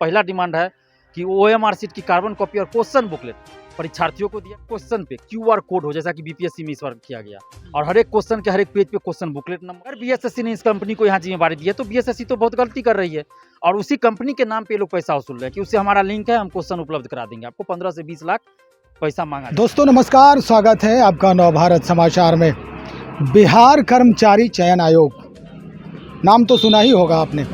पहला डिमांड है कि ओएमआर शीट की कार्बन कॉपी और क्वेश्चन बुकलेट परीक्षार्थियों को दिया। क्वेश्चन पे क्यूआर कोड हो, जैसा कि बीपीएससी में इस बार किया गया, और हर एक क्वेश्चन के हर एक पेज पे क्वेश्चन बुकलेट नंबर। अगर बीएसएससी ने इस कंपनी को यहाँ जिम्मेवारी दी है तो बीएसएससी तो बहुत गलती कर रही है, और उसी कंपनी के नाम पे लोग पैसा वसूल रहे हैं कि उससे हमारा लिंक है, हम क्वेश्चन उपलब्ध करा देंगे आपको। 15 से 20 लाख पैसा मांगा। दोस्तों नमस्कार, स्वागत है आपका नवभारत समाचार में। बिहार कर्मचारी चयन आयोग, नाम तो सुना ही होगा आपने।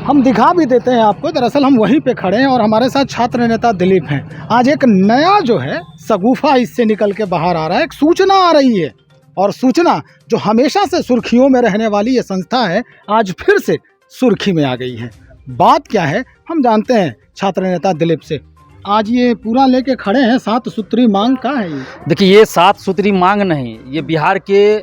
हम दिखा भी देते हैं आपको। दरअसल हम वहीं पे खड़े हैं और हमारे साथ छात्र नेता दिलीप हैं। आज एक नया जो है सगुफा इससे निकल के बाहर आ रहा है। एक सूचना आ रही है, और सूचना जो हमेशा से सुर्खियों में रहने वाली ये संस्था है, आज फिर से सुर्खी में आ गई है। बात क्या है हम जानते हैं छात्र नेता दिलीप से। आज ये पूरा लेके खड़े हैं, 7 सूत्री मांग का है ये। देखिए, ये 7 सूत्री मांग नहीं, ये बिहार के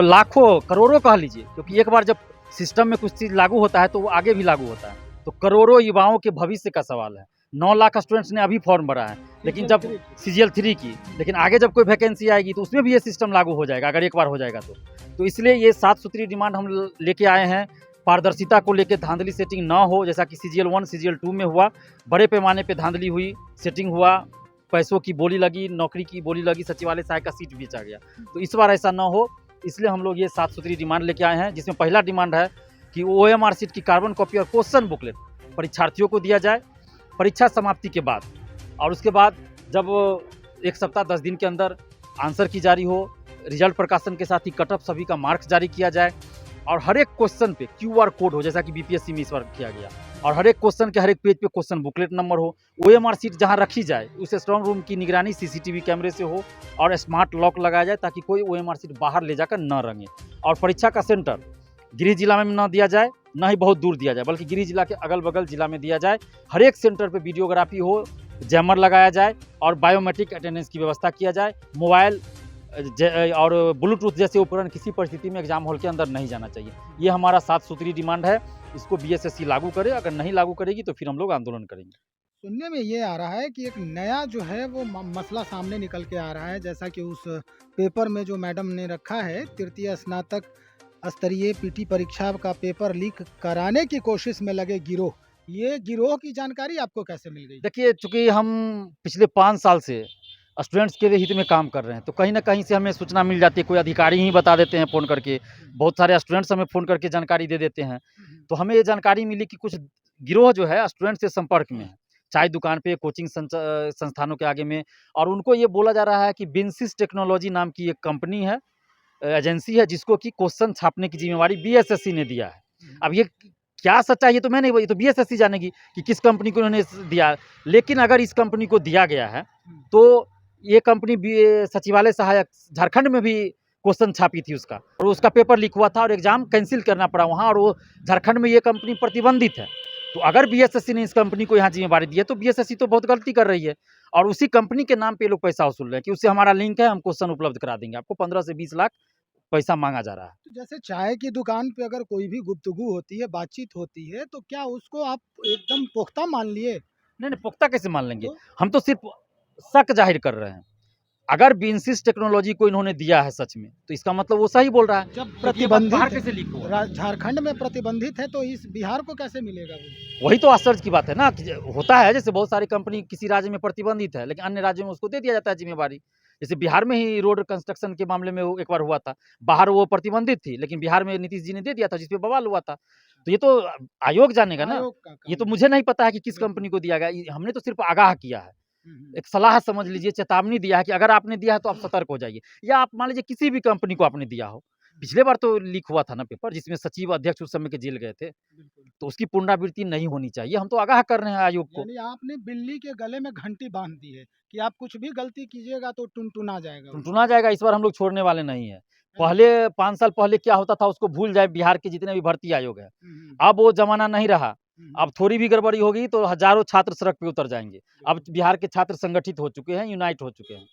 लाखों करोड़ों कह लीजिए, क्योंकि एक बार जब सिस्टम में कुछ चीज़ लागू होता है तो वो आगे भी लागू होता है। तो करोड़ों युवाओं के भविष्य का सवाल है। 9 लाख स्टूडेंट्स ने अभी फॉर्म भरा है, लेकिन जब CGL 3 की, लेकिन आगे जब कोई वैकेंसी आएगी तो उसमें भी ये सिस्टम लागू हो जाएगा, अगर एक बार हो जाएगा तो इसलिए ये 7 सूत्री डिमांड हम लेके आए हैं। पारदर्शिता को लेकर धांधली सेटिंग ना हो, जैसा कि CGL 1 CGL 2 में हुआ। बड़े पैमाने पे धांधली हुई, सेटिंग हुआ, पैसों की बोली लगी, नौकरी की बोली लगी, सचिवालय सहायक का सीट बेचा गया। तो इस बार ऐसा ना हो, इसलिए हम लोग ये 7 सूत्री डिमांड लेके आए हैं, जिसमें पहला डिमांड है कि ओएमआर शीट की कार्बन कॉपी और क्वेश्चन बुकलेट परीक्षार्थियों को दिया जाए परीक्षा समाप्ति के बाद, और उसके बाद जब 1 सप्ताह 10 दिन के अंदर आंसर की जारी हो, रिजल्ट प्रकाशन के साथ ही कट ऑफ सभी का मार्क्स जारी किया जाए, और हर एक क्वेश्चन पे क्यूआर कोड हो, जैसा कि बीपीएससी में इस बार किया गया, और हर एक क्वेश्चन के हर एक पेज पे क्वेश्चन बुकलेट नंबर हो। ओएमआर शीट जहां रखी जाए उस स्ट्रांग रूम की निगरानी CCTV कैमरे से हो, और स्मार्ट लॉक लगाया जाए ताकि कोई ओएमआर शीट बाहर ले जाकर न रंगे। और परीक्षा का सेंटर गृह जिला में न दिया जाए, न ही बहुत दूर दिया जाए, बल्कि गृह जिला के अगल बगल जिला में दिया जाए। हर एक सेंटर पे वीडियोग्राफी हो, जैमर लगाया जाए, और बायोमेट्रिक अटेंडेंस की व्यवस्था किया जाए। मोबाइल और ब्लूटूथ जैसे उपकरण किसी परिस्थिति में एग्जाम हॉल के अंदर नहीं जाना चाहिए। ये हमारा 7 सूत्री डिमांड है। इसको बीएसएससी लागू करे, अगर नहीं लागू करेगी तो फिर हम लोग आंदोलन करेंगे। सुनने में ये आ रहा है कि एक नया जो है वो मसला सामने निकल के आ रहा है, जैसा कि उस पेपर में जो मैडम ने रखा है, तृतीय स्नातक स्तरीय पीटी परीक्षा का पेपर लीक कराने की कोशिश में लगे गिरोह। ये गिरोह की जानकारी आपको कैसे मिल गई? देखिए, चूंकि हम पिछले 5 साल से स्टूडेंट्स के हित में काम कर रहे हैं, तो कहीं ना कहीं से हमें सूचना मिल जाती है। कोई अधिकारी ही बता देते हैं फ़ोन करके, बहुत सारे स्टूडेंट्स हमें फ़ोन करके जानकारी दे देते हैं। तो हमें ये जानकारी मिली कि कुछ गिरोह जो है स्टूडेंट से संपर्क में है, चाय दुकान पे, कोचिंग संस्थानों के आगे में, और उनको ये बोला जा रहा है कि बिन्सिस टेक्नोलॉजी नाम की एक कंपनी है, एजेंसी है, जिसको कि क्वेश्चन छापने की जिम्मेवारी बीएसएससी ने दिया है। अब ये क्या सच्चाई है तो मैं नहीं, ये तो बीएसएससी जानेगी कि किस कंपनी को उन्होंने दिया है। लेकिन अगर इस कंपनी को दिया गया है तो ये कंपनी सचिवालय सहायक झारखंड में भी क्वेश्चन छापी थी उसका, और उसका पेपर लीक हुआ था और एग्जाम कैंसिल करना पड़ा वहाँ, और वो झारखंड में ये कंपनी प्रतिबंधित है। तो अगर बीएसएससी ने इस कंपनी को यहाँ जिम्मेवारी दी है तो बीएसएससी तो बहुत गलती कर रही है, और उसी कंपनी के नाम पे लोग पैसा वसूल रहे हैं कि उससे हमारा लिंक है, हम क्वेश्चन उपलब्ध करा देंगे आपको। 15 से 20 लाख पैसा मांगा जा रहा है। तो जैसे चाय की दुकान पे अगर कोई भी गुफ्तगू होती है, बातचीत होती है, तो क्या उसको आप एकदम पुख्ता मान लिए? नहीं, पुख्ता कैसे मान लेंगे? तो? हम तो सिर्फ शक जाहिर कर रहे हैं। अगर बिन्सिस टेक्नोलॉजी को इन्होंने दिया है सच में, तो इसका मतलब वो सही बोल रहा है। जब बाहर प्रतिबंधित कैसे लीक हुआ? झारखंड में प्रतिबंधित है तो इस बिहार को कैसे मिलेगा वो? वही तो आश्चर्य की बात है ना, कि होता है जैसे बहुत सारी कंपनी किसी राज्य में प्रतिबंधित है, लेकिन अन्य राज्यों में उसको दे दिया जाता है जिम्मेवारी। जैसे बिहार में ही रोड कंस्ट्रक्शन के मामले में एक बार हुआ था, बाहर वो प्रतिबंधित थी, लेकिन बिहार में नीतीश जी ने दे दिया था, जिसपे बवाल हुआ था। तो ये तो आयोग जानेगा ना, आयोग का काम ये तो है। मुझे नहीं पता है कि किस कंपनी को दिया गया। हमने तो सिर्फ आगाह किया है, एक सलाह समझ लीजिए, चेतावनी दिया है कि अगर आपने दिया है तो आप सतर्क हो जाइए। या आप मान लीजिए किसी भी कंपनी को आपने दिया हो, पिछले बार तो लीक हुआ था ना पेपर, जिसमें सचिव अध्यक्ष उस समय के जेल गए थे, बिल्कुल। तो उसकी पुनरावृत्ति नहीं होनी चाहिए। हम तो आगाह कर रहे हैं आयोग को। यानी आपने बिल्ली के गले में घंटी बांध दी है कि आप कुछ भी गलती कीजिएगा तो टुनटुना जाएगा वो। टुनटुना जाएगा, इस बार हम लोग छोड़ने वाले नहीं है। पहले 5 साल पहले क्या होता था उसको भूल जाए, बिहार के जितने भी भर्ती आयोग है। अब वो जमाना नहीं रहा। अब थोड़ी भी गड़बड़ी होगी तो हजारों छात्र सड़क पे उतर जाएंगे। अब बिहार के छात्र संगठित हो चुके हैं, यूनाइट हो चुके हैं।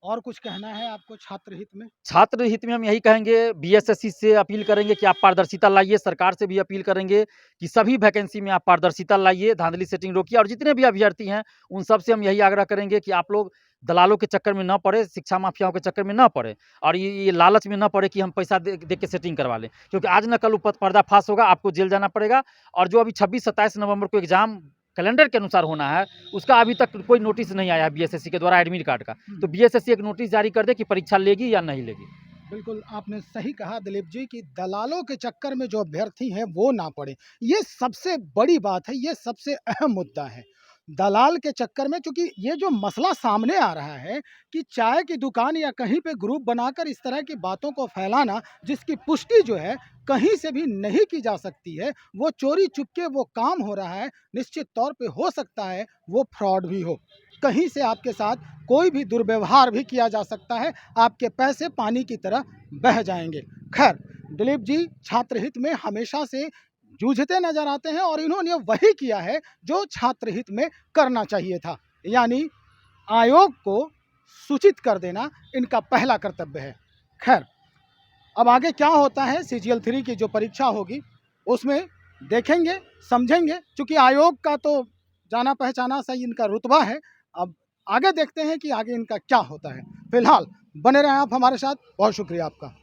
और कुछ कहना है आपको छात्र हित में? छात्र हित में हम यही कहेंगे, बीएसएससी से अपील करेंगे कि आप पारदर्शिता लाइए। सरकार से भी अपील करेंगे कि सभी वैकेंसी में आप पारदर्शिता लाइए, धांधली सेटिंग रोकिए, और जितने भी अभ्यर्थी हैं उन सब से हम यही आग्रह करेंगे कि आप लोग दलालों के चक्कर में न पड़े, शिक्षा माफियाओं के चक्कर में न पड़े और ये लालच में न पड़े कि हम पैसा दे के सेटिंग करवा लें। क्योंकि आज न कल वो पर्दाफाश होगा, आपको जेल जाना पड़ेगा और जो अभी 26-27 नवंबर को एग्ज़ाम कैलेंडर के अनुसार होना है, उसका अभी तक कोई नोटिस नहीं आया है बीएसएससी के द्वारा एडमिट कार्ड का। तो बीएसएससी एक नोटिस जारी कर दे कि परीक्षा लेगी या नहीं लेगी। बिल्कुल आपने सही कहा दिलीप जी कि दलालों के चक्कर में जो अभ्यर्थी हैं वो ना पड़े। ये सबसे बड़ी बात है, ये सबसे अहम मुद्दा है। दलाल के चक्कर में, चूँकि ये जो मसला सामने आ रहा है कि चाय की दुकान या कहीं पे ग्रुप बनाकर इस तरह की बातों को फैलाना, जिसकी पुष्टि जो है कहीं से भी नहीं की जा सकती है, वो चोरी चुपके वो काम हो रहा है, निश्चित तौर पे हो सकता है वो फ्रॉड भी हो। कहीं से आपके साथ कोई भी दुर्व्यवहार भी किया जा सकता है, आपके पैसे पानी की तरह बह जाएँगे। खैर, दिलीप जी छात्र हित में हमेशा से जूझते नज़र आते हैं और इन्होंने वही किया है जो छात्र हित में करना चाहिए था। यानी आयोग को सूचित कर देना इनका पहला कर्तव्य है। खैर, अब आगे क्या होता है सीजीएल 3 की जो परीक्षा होगी, उसमें देखेंगे, समझेंगे। चूँकि आयोग का तो जाना-पहचाना सा इनका रुतबा है। अब आगे देखते हैं कि आगे इनका क्या होता है। फिलहाल बने रहें आप हमारे साथ। बहुत शुक्रिया आपका।